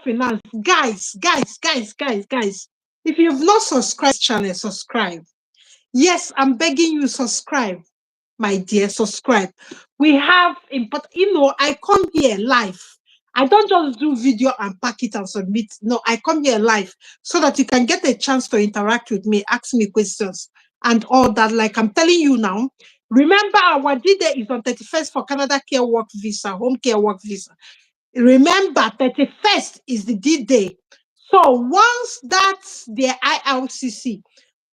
finance. Guys. If you've not subscribed channel, subscribe. Yes, I'm begging you, subscribe. My dear, subscribe. We have important, I come here live. I don't just do video and pack it and submit. No, I come here live so that you can get a chance to interact with me, ask me questions and all that. Like I'm telling you now, remember our D-Day is on 31st for Canada Care Work Visa, Home Care Work Visa. Remember, 31st is the D-Day. So once that's the ILCC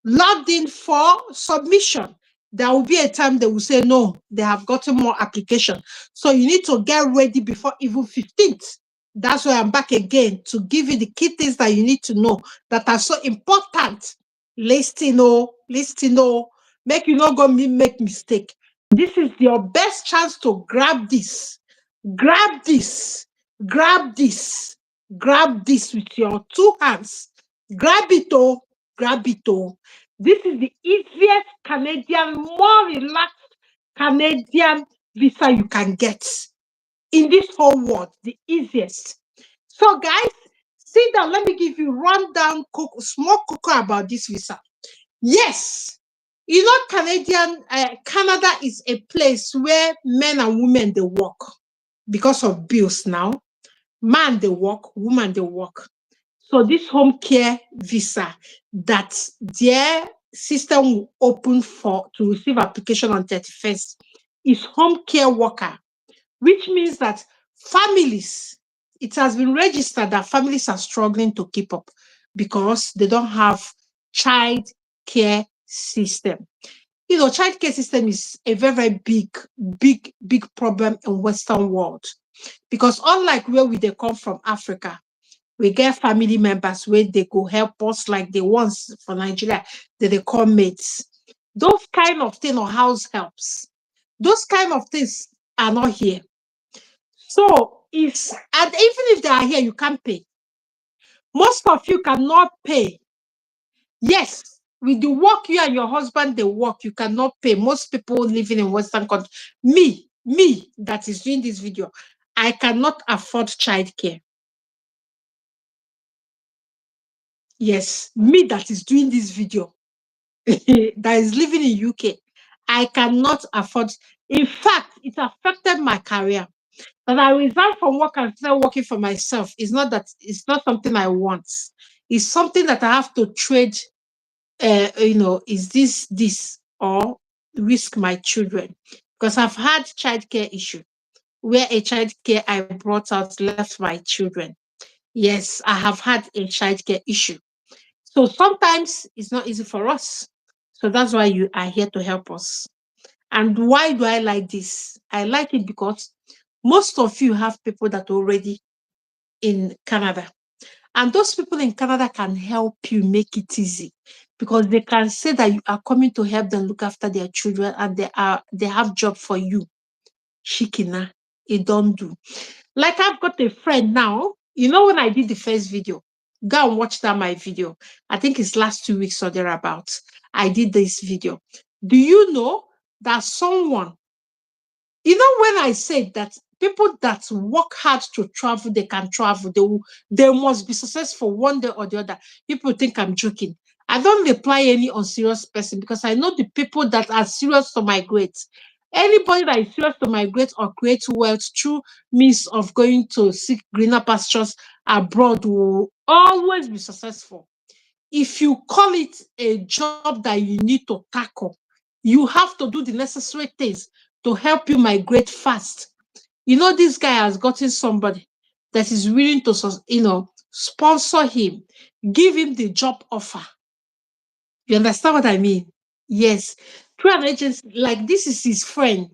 logged in for submission, there will be a time they will say, no, they have gotten more application. So you need to get ready before even 15th. That's why I'm back again to give you the key things that you need to know that are so important. Listen, make you not go make mistake. This is your best chance to grab this. Grab this with your two hands. Grab it. This is the easiest Canadian, more relaxed Canadian visa you can get in this whole world. The easiest. So, guys, sit down. Let me give you rundown, small cocoa about this visa. Yes, Canada is a place where men and women they work because of bills now. Man they work, woman they work. So this home care visa that their system will open for to receive application on 31st is home care worker, which means that families, it has been registered that families are struggling to keep up because they don't have child care system. Child care system is a very, very big problem in Western world because unlike where we they come from Africa, we get family members where they go help us like the ones for Nigeria that they call mates. Those kind of things or house helps. Those kind of things are not here. So and even if they are here, you can't pay. Most of you cannot pay. Yes, with the work you and your husband they work, you cannot pay. Most people living in Western country, me that is doing this video, I cannot afford childcare. Yes, me that is doing this video, that is living in UK, I cannot afford. In fact, it affected my career. That I resigned from work and started working for myself. It's not something I want. It's something that I have to trade. Is this or risk my children? Because I've had childcare issue where a childcare I brought out left my children. Yes, I have had a childcare issue. So sometimes it's not easy for us. So that's why you are here to help us. And why do I like this? I like it because most of you have people that are already in Canada. And those people in Canada can help you make it easy because they can say that you are coming to help them look after their children and they have job for you. Shikina, it don't do. Like I've got a friend now. When I did the first video, go and watch that my video. I think it's last 2 weeks or thereabouts. I did this video. Do you know that someone, when I said that people that work hard to travel, they can travel, they must be successful one day or the other. People think I'm joking. I don't reply any unserious person because I know the people that are serious to migrate. Anybody that is serious to migrate or create wealth through means of going to seek greener pastures abroad will always be successful. If you call it a job that you need to tackle, you have to do the necessary things to help you migrate fast. This guy has gotten somebody that is willing to, sponsor him, give him the job offer. You understand what I mean? Yes. Through an agency, like this is his friend.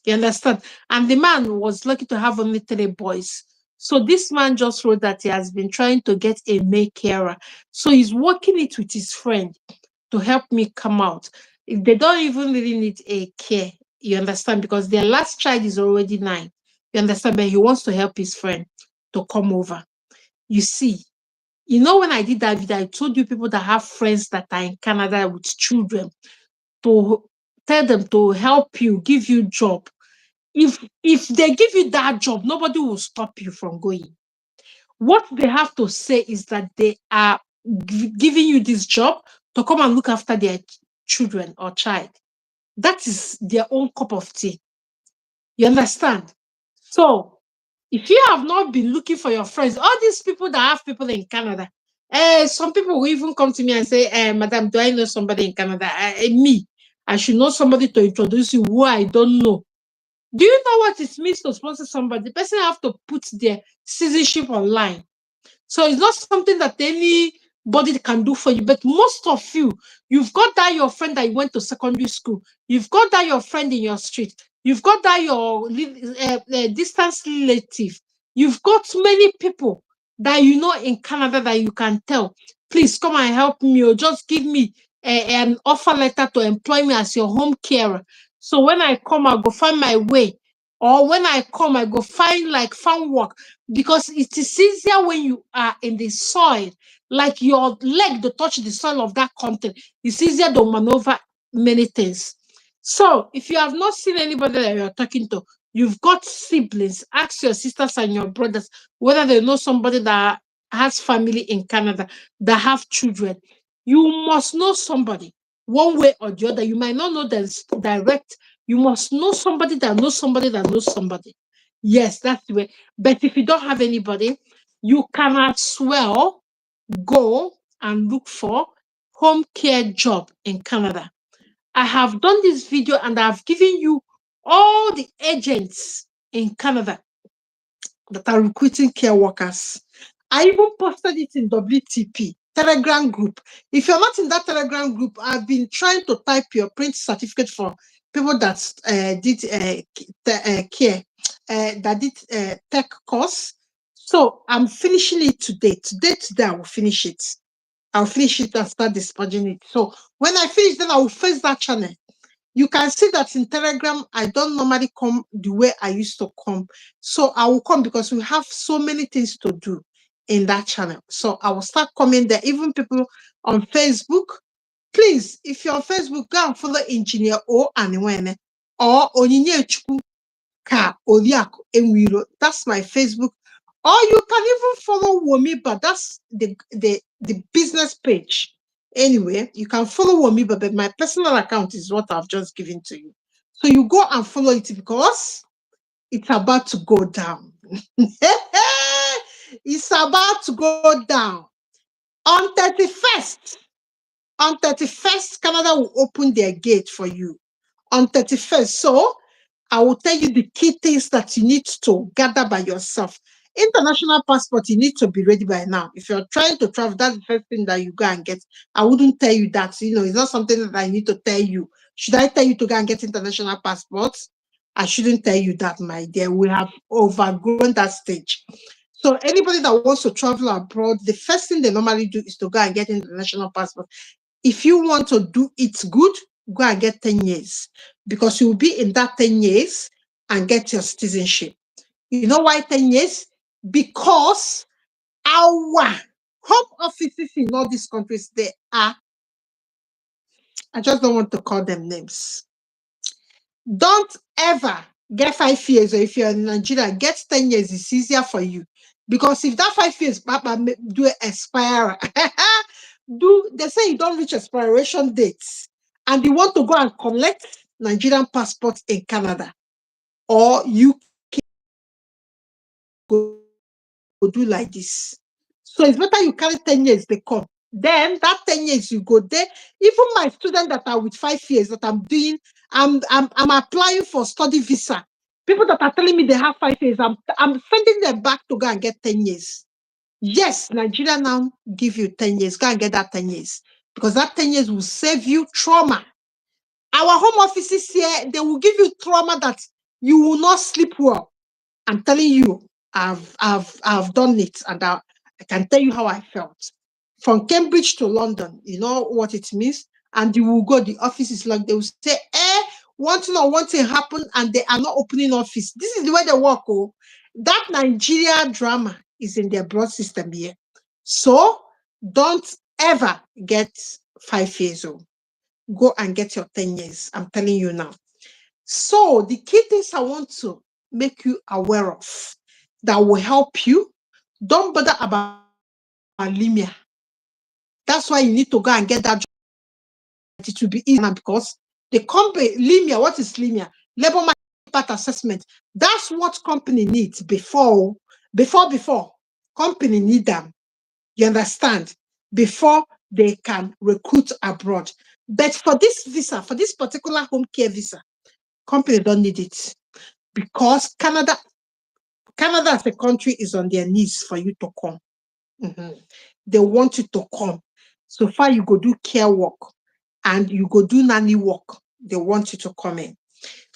You understand? And the man was lucky to have only 3 boys. So this man just wrote that he has been trying to get a male carer. So he's working it with his friend to help me come out. If they don't even really need a care, you understand? Because their last child is already 9. You understand? But he wants to help his friend to come over. You see, when I did that video, I told you people that have friends that are in Canada with children to tell them to help you, give you job. If they give you that job, nobody will stop you from going. What they have to say is that they are giving you this job to come and look after their children or child. That is their own cup of tea. You understand? So, if you have not been looking for your friends, all these people that have people in Canada, some people will even come to me and say, Madam, do I know somebody in Canada? Me, I should know somebody to introduce you who I don't know. Do you know what it means to sponsor somebody? The person have to put their citizenship online. So it's not something that anybody can do for you. But most of you, you've got that your friend that you went to secondary school. You've got that your friend in your street. You've got that your distance relative. You've got many people that you know in Canada that you can tell, please come and help me, or just give me an offer letter to employ me as your home carer. So when I come, I'll go find my way. Or when I come, I go find like farm work, because it is easier when you are in the soil, like your leg to touch the soil of that content. It's easier to maneuver many things. So if you have not seen anybody that you're talking to, you've got siblings, ask your sisters and your brothers whether they know somebody that has family in Canada, that have children. You must know somebody one way or the other. You might not know them direct. You must know somebody that knows somebody that knows somebody. Yes, that's the way. But if you don't have anybody, you can as well go and look for home care job in Canada. I have done this video and I've given you all the agents in Canada that are recruiting care workers. I even posted it in WTP Telegram group. If you're not in that Telegram group, I've been trying to type your print certificate for people that did care, that did tech course. So I'm finishing it today. Today, I will finish it. I'll finish it and start dispatching it. So when I finish, then I will face that channel. You can see that in Telegram, I don't normally come the way I used to come. So I will come because we have so many things to do in that channel. So I will start coming there. Even people on Facebook, please, if you're on Facebook, go and follow Engineer O Aniwene or Onyinye Ka Oliako Enwiro. That's my Facebook. Or you can even follow Womiba. That's the business page. Anyway, you can follow Womiba, but my personal account is what I've just given to you. So you go and follow it because it's about to go down. It's about to go down. On 31st, Canada will open their gate for you. On 31st. So I will tell you the key things that you need to gather by yourself. International passport, you need to be ready by now. If you're trying to travel, that's the first thing that you go and get. I wouldn't tell you that. It's not something that I need to tell you. Should I tell you to go and get international passports? I shouldn't tell you that, my dear. We have overgrown that stage. So anybody that wants to travel abroad, the first thing they normally do is to go and get international passport. If you want to do it good, go and get 10 years, because you will be in that 10 years and get your citizenship. You know why 10 years? Because our home offices in all these countries, they are, I just don't want to call them names. Don't ever get 5 years, or if you're in Nigeria, get 10 years. It's easier for you. Because if that 5 years, Papa, do expire, they say you don't reach expiration dates, and you want to go and collect Nigerian passports in Canada or UK, go do like this. So it's better you carry 10 years, they come. Then that 10 years you go there. Even my students that are with 5 years that I'm doing, I'm applying for study visa. People that are telling me they have 5 years, I'm sending them back to go and get 10 years. Yes, Nigeria now give you 10 years. Go and get that 10 years. Because that 10 years will save you trauma. Our home offices here, they will give you trauma that you will not sleep well. I'm telling you, I've done it, and I can tell you how I felt. From Cambridge to London, you know what it means. And you will go, the office is locked. They will say, one thing or one thing happened, and they are not opening office. This is the way they work. Oh, that Nigeria drama is in their blood system here. So don't ever get 5 years old. Go and get your 10 years. I'm telling you now. So the key things I want to make you aware of that will help you Don't bother about Limia. That's why you need to go and get that job. It will be easy now because the company, Limia, what is Limia? Labor market impact assessment. That's what company needs before. Company need them. You understand? Before they can recruit abroad. But for this visa, for this particular home care visa, company don't need it because Canada as a country is on their knees for you to come. They want you to come. So far, you go do care work and you go do nanny work. They want you to come in.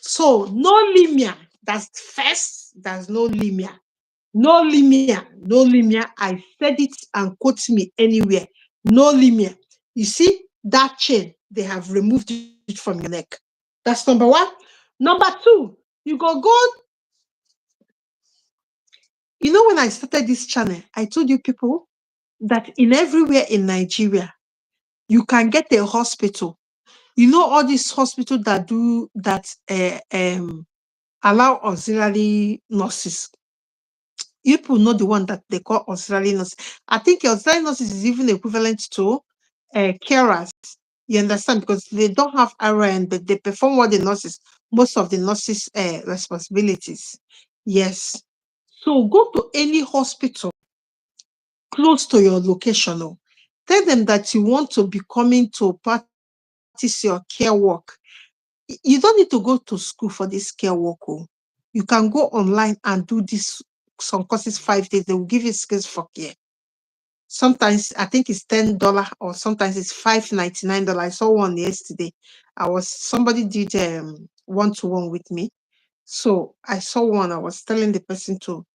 So no limia. That's first. There's no limia. No limia. No limia. I said it and quote me anywhere. No limia. You see that chain? They have removed it from your neck. That's number one. Number two, you go. You know, when I started this channel, I told you people that in everywhere in Nigeria, you can get a hospital. You know, all these hospitals that do that allow auxiliary nurses. You people know the one that they call auxiliary nurses. I think auxiliary nurses is even equivalent to carers. You understand? Because they don't have RN, but they perform what the nurses, most of the nurses' responsibilities. Yes. So go to any hospital close to your location. Oh. Tell them that you want to be coming to practice your care work. You don't need to go to school for this care work. Oh. You can go online and do this some courses 5 days. They will give you skills for care. Sometimes I think it's $10 or sometimes it's $5.99. I saw one yesterday. Somebody did one-to-one with me. So I saw one. I was telling the person to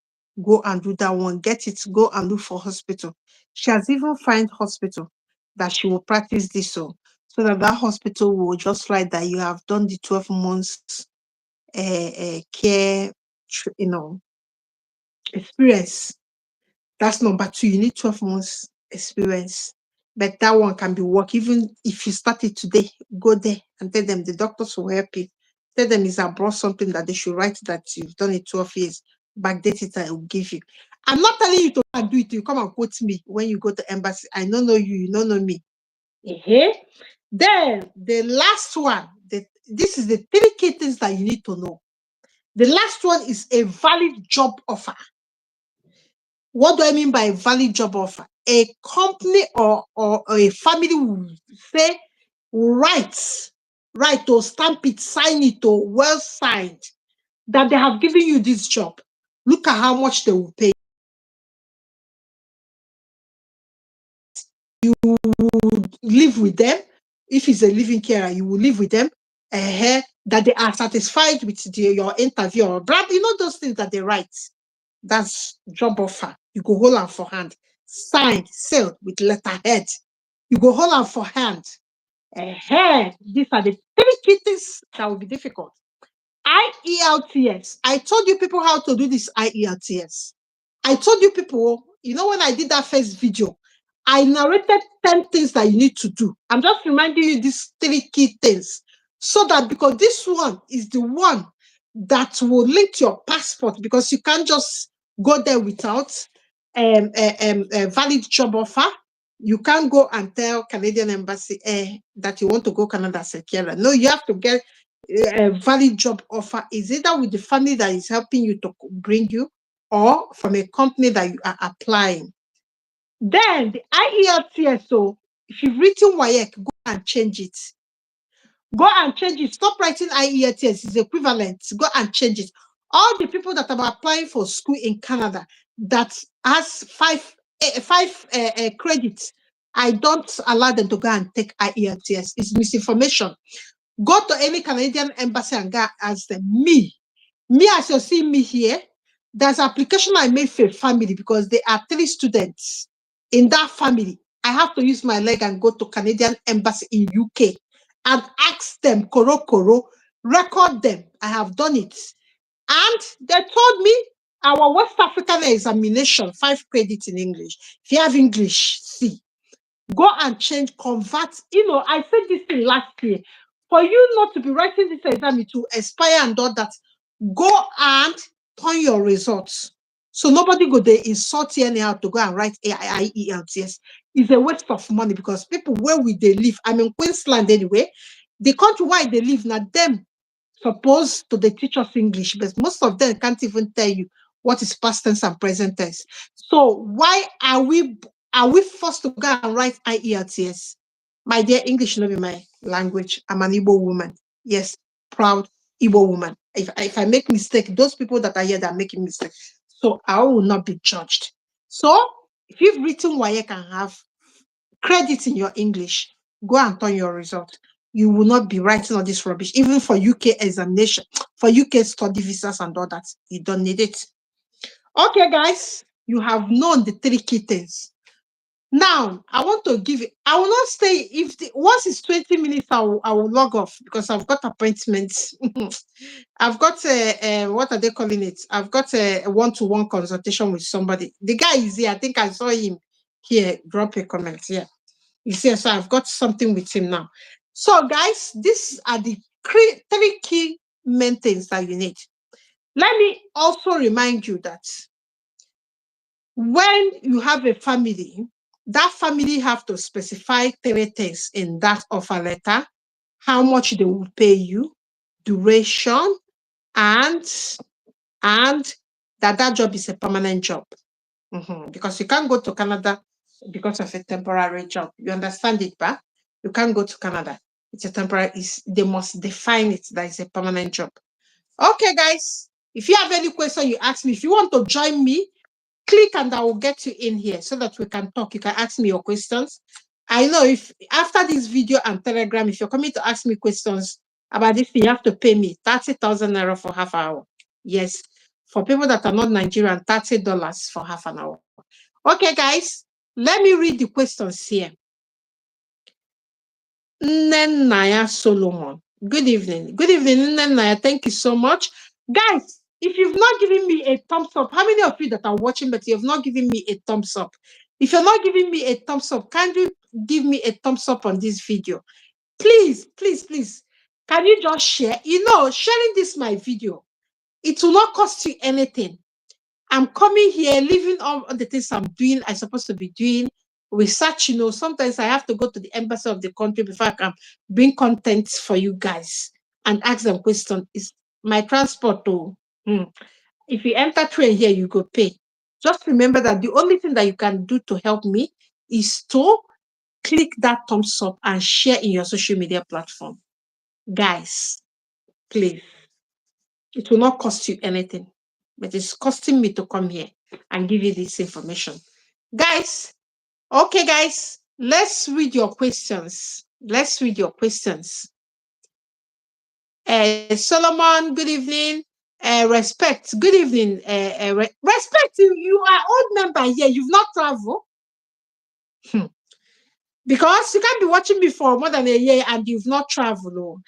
go and do that one. Get it, go and look for hospital. She has even find hospital that she will practice this so that hospital will just write that you have done the 12 months care, experience. That's number two. You need 12 months experience. But that one can be work. Even if you start it today, go there and tell them the doctors will help you. Tell them it's abroad something that they should write that you've done it 12 years. Backdate it, I will give you. I'm not telling you to do it. You come and quote me when you go to embassy. I don't know you, you don't know me. Then the last one, this is the three key things that you need to know. The last one is a valid job offer. What do I mean by a valid job offer? A company or a family will say, right to stamp it, sign it, or well signed, that they have given you this job. Look at how much they will pay. You will live with them. If it's a living carer, you will live with them. That they are satisfied with your interview or you know those things that they write. That's job offer. You go hold on for hand. Signed, sealed with letterhead. You go hold on for hand. These are the three key things that will be difficult. IELTS. I told you people how to do this IELTS. I told you people, you know, when I did that first video, I narrated 10 things that you need to do. I'm just reminding you these three key things so that because this one is the one that will link to your passport because you can't just go there without a valid job offer. You can't go and tell Canadian embassy that you want to go Canada as a carer. No, you have to get a valid job offer. Is either with the family that is helping you to bring you or from a company that you are applying. Then the IELTS, so if you've written WAEC, go and change it. Go and change it. Stop writing IELTS. It's equivalent. Go and change it. All the people that are applying for school in Canada that has five credits, I don't allow them to go and take IELTS. It's misinformation. Go to any Canadian embassy and go ask them. Me as you see me here, there's application I made for a family because there are 3 students in that family. I have to use my leg and go to Canadian embassy in UK and ask them, koro, record them. I have done it. And they told me our West African examination, 5 credits in English. If you have English, C. Go and change, convert. You know, I said this thing last year. For you not to be writing this exam to expire and all that, go and turn your results. So nobody go they insult you anyhow to go and write AIELTS. It's a waste of money because people where we they live, I'm in Queensland anyway, the country why they live, now them supposed to they teach us English, but most of them can't even tell you what is past tense and present tense. So why are we forced to go and write IELTS? My dear, English not be my language. I'm an Igbo woman. Yes, proud Igbo woman. If I make mistake, those people that are here that are making mistakes, so I will not be judged. So if you've written WAEC and have credit in your English, go and turn your result. You will not be writing all this rubbish, even for UK examination, for UK study visas and all that. You don't need it. Okay, guys, you have known the three key things. Now, I want to give it, I will not stay, if once it's 20 minutes, I will log off because I've got appointments. I've got what are they calling it? I've got a one-to-one consultation with somebody. The guy is here. I think I saw him here. Drop a comment here. You see, so I've got something with him now. So, guys, these are the three key main things that you need. Let me also remind you that when you have a family, that family have to specify three things in that offer letter: how much they will pay you, duration, and that job is a permanent job. Because you can't go to Canada because of a temporary job. You understand it, but you can't go to Canada. It's a temporary, they must define it that it's a permanent job. Okay, guys. If you have any question, you ask me. If you want to join me, click and I will get you in here so that we can talk. You can ask me your questions. I know if after this video and Telegram, if you're coming to ask me questions about this thing, you have to pay me 30,000 naira for half hour. Yes. For people that are not Nigerian, $30 for half an hour. Okay, guys, let me read the questions here. Nnenaya Solomon. Good evening. Good evening, Nnenaya. Thank you so much. Guys, if you've not given me a thumbs up, how many of you that are watching but you have not given me a thumbs up? If you're not giving me a thumbs up, can you give me a thumbs up on this video? Please, please, please. Can you just share? You know, sharing this my video, it will not cost you anything. I'm coming here, leaving all the things I'm doing, I'm supposed to be doing, research. You know, sometimes I have to go to the embassy of the country before I can bring content for you guys and ask them questions. Is my transport to if you enter train here, you go pay. Just remember that the only thing that you can do to help me is to click that thumbs up and share in your social media platform. Guys, please. It will not cost you anything, but it's costing me to come here and give you this information. Guys, okay, guys, let's read your questions. Let's read your questions. Solomon, good evening. Respect, good evening. Respect, you are old member here. You've not traveled. Because you can't be watching me for more than a year and you've not traveled.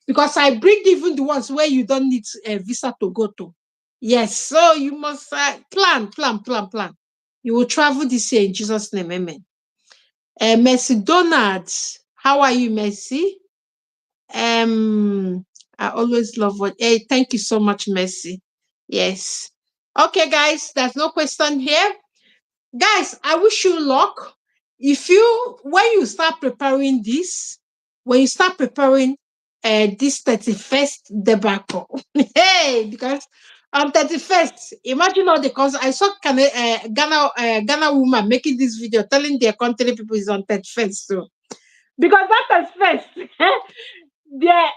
Because I bring even the ones where you don't need a visa to go to. Yes, so you must plan. You will travel this year in Jesus' name, amen. Mercy Donald, how are you, Mercy? I always love what. Hey, thank you so much, Mercy. Yes. Okay, guys, there's no question here. Guys, I wish you luck. When you start preparing this, when you start preparing this 31st debacle, hey, because on 31st, imagine all the cause. I saw Ghana woman making this video telling their country people is on 31st. So because that is first, yeah.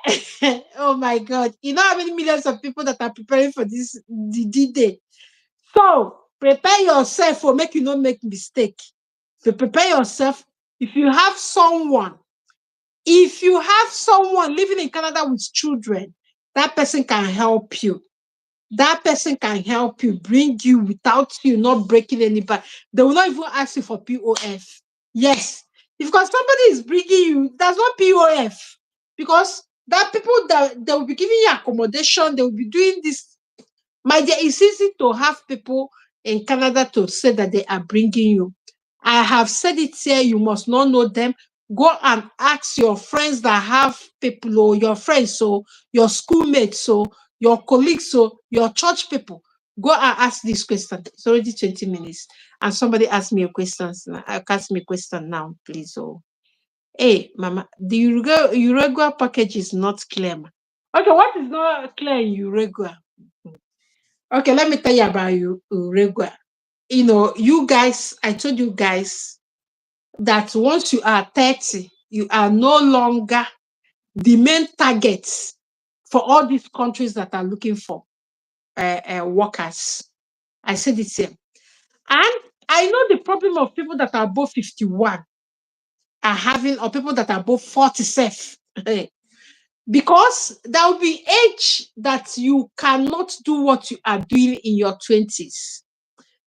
Oh my God, you know how many millions of people that are preparing for this the D-Day. So prepare yourself for make you not make mistake. So prepare yourself. If you have someone living in Canada with children, that person can help you. That person can help you, bring you without you not breaking anybody. They will not even ask you for POF. Yes. Because somebody is bringing you, that's not POF. Because that people that they will be giving you accommodation, they will be doing this. My dear, it's easy to have people in Canada to say that they are bringing you. I have said it here, you must not know them. Go and ask your friends that have people, or your friends, so your schoolmates, so your colleagues, so your church people. Go and ask this question. It's already 20 minutes. And somebody asked me a question. Ask me a question now, please. Oh, hey, Mama, the irregular package is not clear. Okay, what is not clear in irregular? Okay, let me tell you about you, irregular. You know, you guys, I told you guys that once you are 30, you are no longer the main targets for all these countries that are looking for workers. I said it here. And I know the problem of people that are above 51 are having, or people that are above 40 safe. Because there will be age that you cannot do what you are doing in your 20s.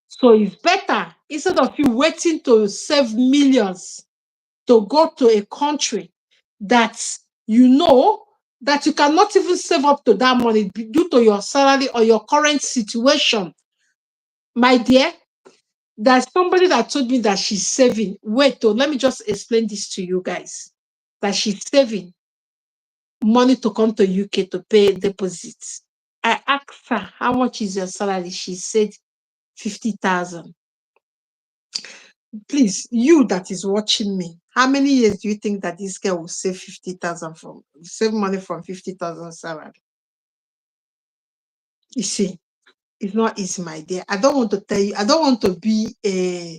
So it's better, instead of you waiting to save millions to go to a country that you know that you cannot even save up to that money due to your salary or your current situation. My dear, there's somebody that told me that she's saving. Wait, oh, let me just explain this to you guys. That she's saving money to come to UK to pay deposits. I asked her, how much is your salary? She said 50,000. Please, you that is watching me, how many years do you think that this girl will save 50,000 from, save money from 50,000 salary? You see, it's not easy, my dear. I don't want to tell you, I don't want to be a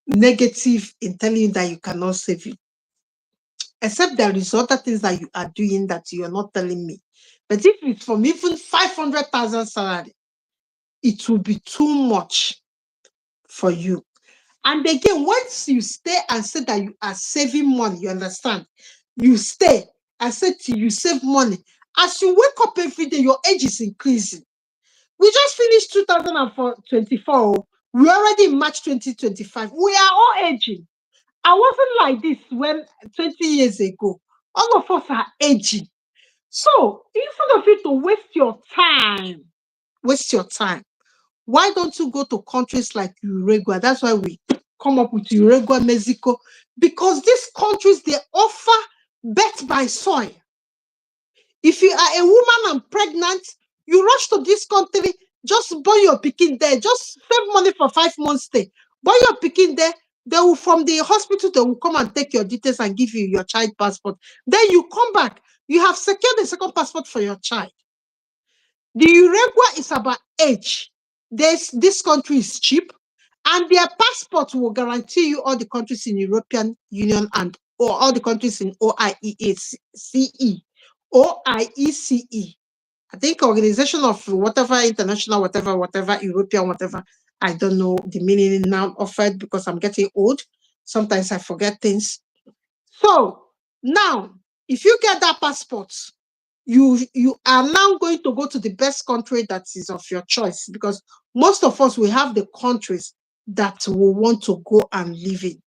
negative in telling you that you cannot save it. Except there is other things that you are doing that you are not telling me. But if it's from even 500,000 salary, it will be too much for you. And again, once you stay and say that you are saving money, you understand? You stay and say till you save money. As you wake up every day, your age is increasing. We just finished 2024. We're already in March 2025. We are all aging. I wasn't like this when 20 years ago. All of us are aging. So instead of you to waste your time, why don't you go to countries like Uruguay? That's why we come up with Uruguay, Mexico, because these countries, they offer birth by soil. If you are a woman and pregnant, you rush to this country, just born your pikin there, just save money for 5 months stay. Born your pikin there, they will, from the hospital, they will come and take your details and give you your child passport. Then you come back, you have secured the second passport for your child. The Uruguay is about age. This country is cheap, and their passport will guarantee you all the countries in European Union and or all the countries in OIECE. OIECE. I think Organization of whatever, international, whatever, European, whatever. I don't know the meaning now of it because I'm getting old. Sometimes I forget things. So now, if you get that passport, you are now going to go to the best country that is of your choice, because most of us, we have the countries that we want to go and live in.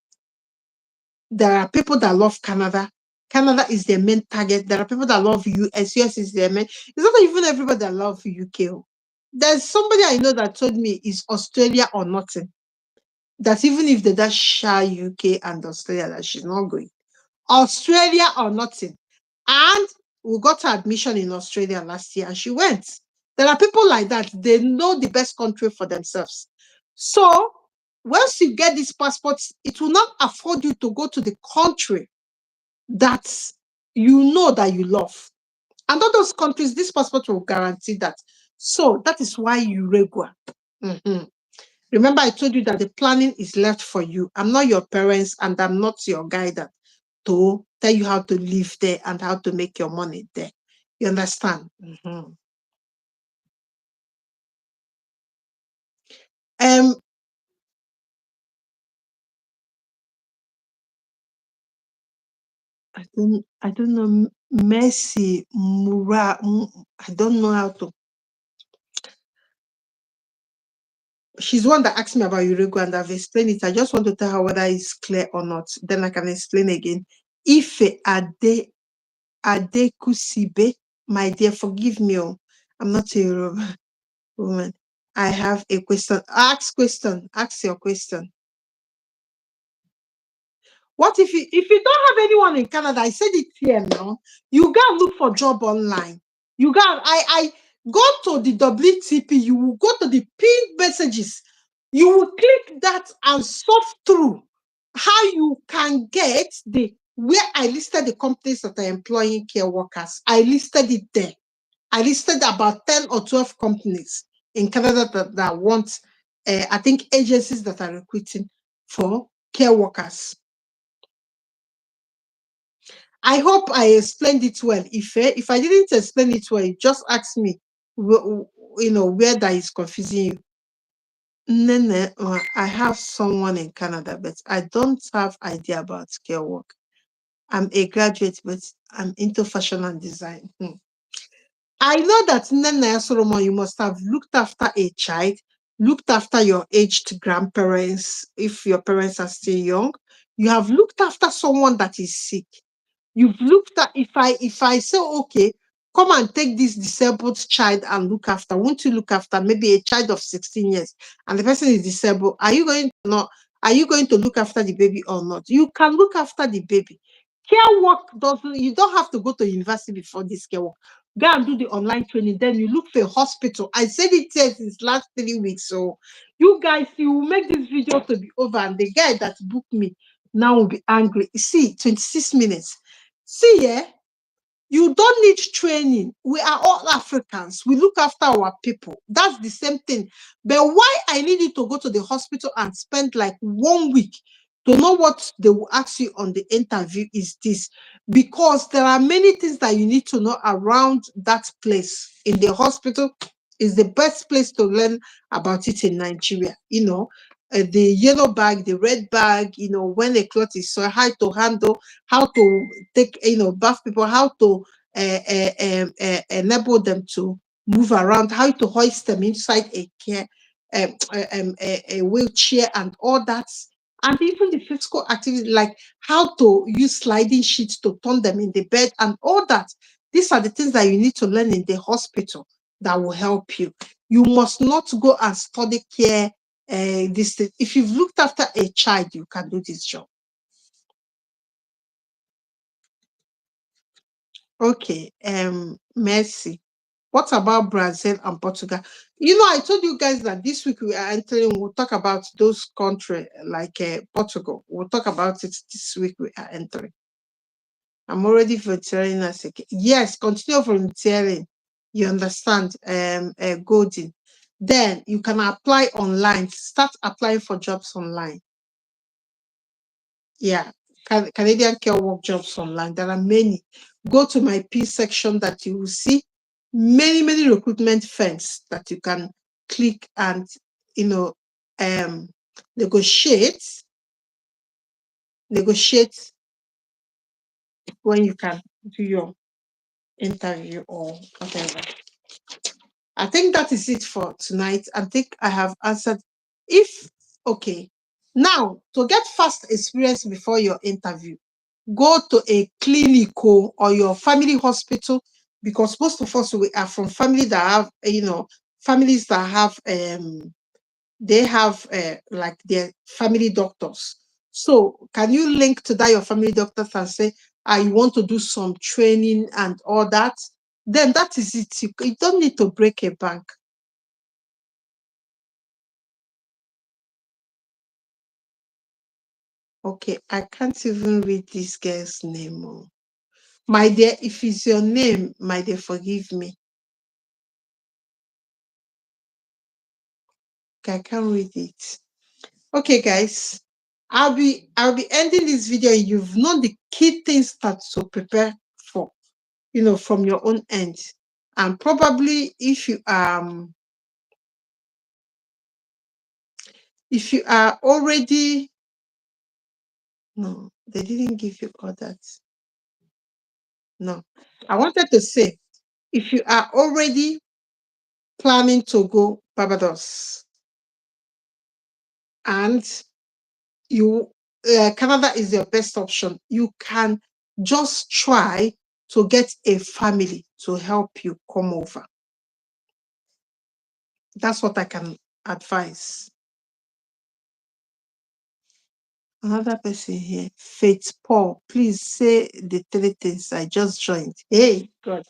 There are people that love Canada. Canada is their main target. There are people that love US. US is their main. It's not even everybody that loves UK. There's somebody I know that told me it's Australia or nothing. That even if they dash share UK and Australia, that she's not going. Australia or nothing. And we got her admission in Australia last year and she went. There are people like that. They know the best country for themselves. So once you get these passports, it will not afford you to go to the country that you know that you love. And all those countries, this passport will guarantee that. So that is why you regular. Remember, I told you that the planning is left for you. I'm not your parents and I'm not your guide to tell you how to live there and how to make your money there. You understand? I don't know Messi Mura. I don't know how to. She's one that asked me about Uruguay and I've explained it. I just want to tell her whether it's clear or not. Then I can explain again. Ife Adekusibe, my dear, forgive me. Oh, I'm not a Yoruba woman. I have a question. Ask your question. What if you don't have anyone in Canada? I said it here now. You go and look for job online. You go. Go to the WTP, you will go to the pinned messages. You will click that and surf through how you can get the where I listed the companies that are employing care workers. I listed it there. I listed about 10 or 12 companies in Canada that want, I think, agencies that are recruiting for care workers. I hope I explained it well. If I didn't explain it well, just ask me, where that is confusing you. Nene, I have someone in Canada, but I don't have idea about care work. I'm a graduate, but I'm into fashion and design. I know that Nene Solomon, you must have looked after a child, looked after your aged grandparents, if your parents are still young. You have looked after someone that is sick. You've looked at, if I say, okay, come and take this disabled child and look after, won't you look after maybe a child of 16 years and the person is disabled? Are you going to look after the baby or not? You can look after the baby. Care work doesn't, you don't have to go to university before this care work. Go and do the online training, then you look for a hospital. I said it here since last 3 weeks. So you guys, you will make this video to be over, and the guy that booked me now will be angry. See, 26 minutes. See, yeah, you don't need training. We are all Africans. We look after our people. That's the same thing. But why I need you to go to the hospital and spend like 1 week to know what they will ask you on the interview is this. Because there are many things that you need to know around that place. In the hospital is the best place to learn about it in Nigeria. The yellow bag, the red bag, when a cloth is so how to handle, how to take, bath people, how to enable them to move around, how to hoist them inside a care, a wheelchair, and all that. And even the physical activity, like how to use sliding sheets to turn them in the bed, and all that. These are the things that you need to learn in the hospital that will help you. You must not go and study care. This thing. If you've looked after a child, you can do this job. Okay, Mercy. What about Brazil and Portugal? I told you guys that this week we are entering, we'll talk about those countries like Portugal. We'll talk about it this week we are entering. I'm already volunteering as a yes, continue volunteering. You understand? Golden. Then you can apply online. Start applying for jobs online. Yeah, Canadian care work jobs online. There are many. Go to my P section that you will see many recruitment firms that you can click and um negotiate when you can do your interview or whatever. I think that is it for tonight. I think I have answered. Okay, now to get fast experience before your interview, go to a clinical or your family hospital, because most of us, we are from family that have, families that have, they have like their family doctors. So can you link to that your family doctors and say, I want to do some training and all that? Then that is it. You don't need to break a bank. Okay, I can't even read this girl's name. Oh. My dear, if it's your name, my dear, forgive me. Okay, I can't read it. Okay, guys, I'll be ending this video. You've known the key things that to prepare for, from your own end. And probably if you are already, no, they didn't give you all that. No, I wanted to say, if you are already planning to go Barbados and you Canada is your best option, you can just try to get a family to help you come over. That's what I can advise. Another person here, Faith Paul, please say the three things I just joined. Hey, God.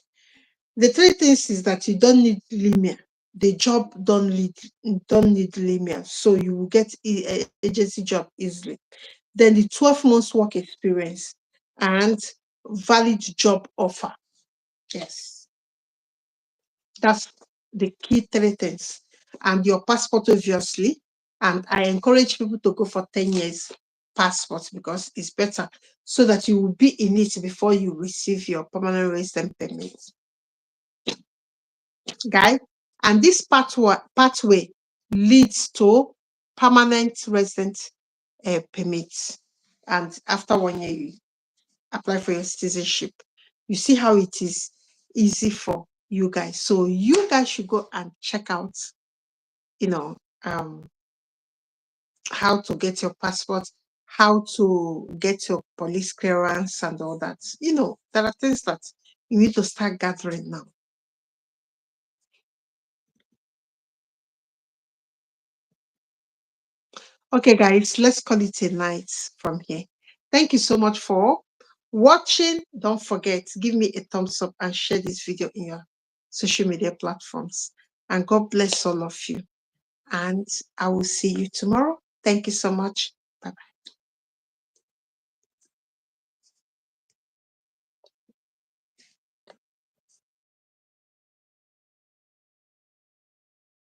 The three things is that you don't need limit. The job don't need limit, so you will get agency job easily. Then the 12 months work experience and valid job offer. Yes, that's the key three things. And your passport, obviously. And I encourage people to go for 10 years passport because it's better so that you will be in it before you receive your permanent resident permit. Guy, and this pathway leads to permanent resident permits. And after 1 year, you apply for your citizenship. You see how it is easy for you guys. So you guys should go and check out, you know, how to get your passport, how to get your police clearance and all that. There are things that you need to start gathering now. Okay, guys, let's call it a night from here. Thank you so much for watching. Don't forget, give me a thumbs up and share this video in your social media platforms. And God bless all of you. And I will see you tomorrow. Thank you so much.